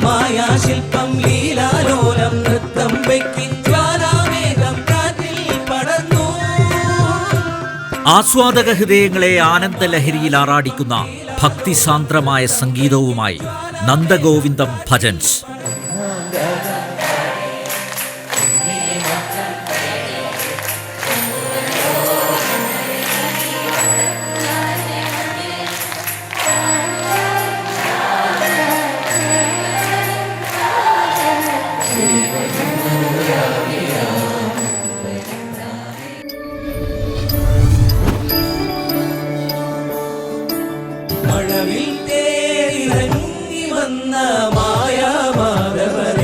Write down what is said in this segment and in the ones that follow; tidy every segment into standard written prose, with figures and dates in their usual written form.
മായാശില്പം ലീലാലോലം നൃത്തം വെക്കി ജ്വാലാമേഘം കാറ്റിൽ പടർന്നു. ആസ്വാദക ഹൃദയങ്ങളെ ആനന്ദലഹരിയിൽ ആറാടിക്കുന്ന ഭക്തിസാന്ദ്രമായ സംഗീതവുമായി നന്ദഗോവിന്ദം ഭജൻസ്. മഴവിൽ തേരിറങ്ങി വന്ന മായാമാധവൻ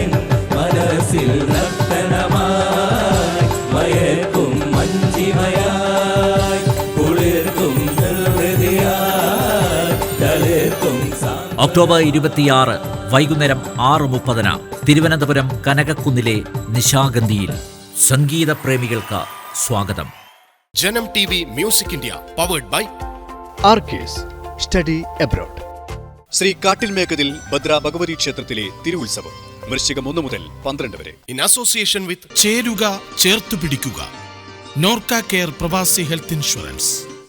മനസ്സിൽ നർത്തനമായി മയക്കും മഞ്ജിമയായി കുളിർക്കും ഹൃദയായി തളിർക്കും. ഒക്ടോബർ 26 വൈകുന്നേരം 6:30 തിരുവനന്തപുരം കനകക്കുന്നിലെ നിശാഗന്ധിയിൽ. സംഗീതപ്രേമികൾക്ക് സ്വാഗതം. Janam TV music India powered by ആർക്കേസ് സ്റ്റഡി എബ്രോഡ്. ശ്രീ കാട്ടിൽമേക്കതിൽ ഭദ്ര ഭഗവതി ക്ഷേത്രത്തിലെ തിരുവുത്സവം വൃശ്ചികം 1 മുതൽ 12 വരെ. ഇൻ അസോസിയേഷൻ വിത്ത് ചേരുക ചേർത്തു പിടിക്കുക നോർക്ക കെയർ പ്രവാസി ഹെൽത്ത് ഇൻഷുറൻസ്.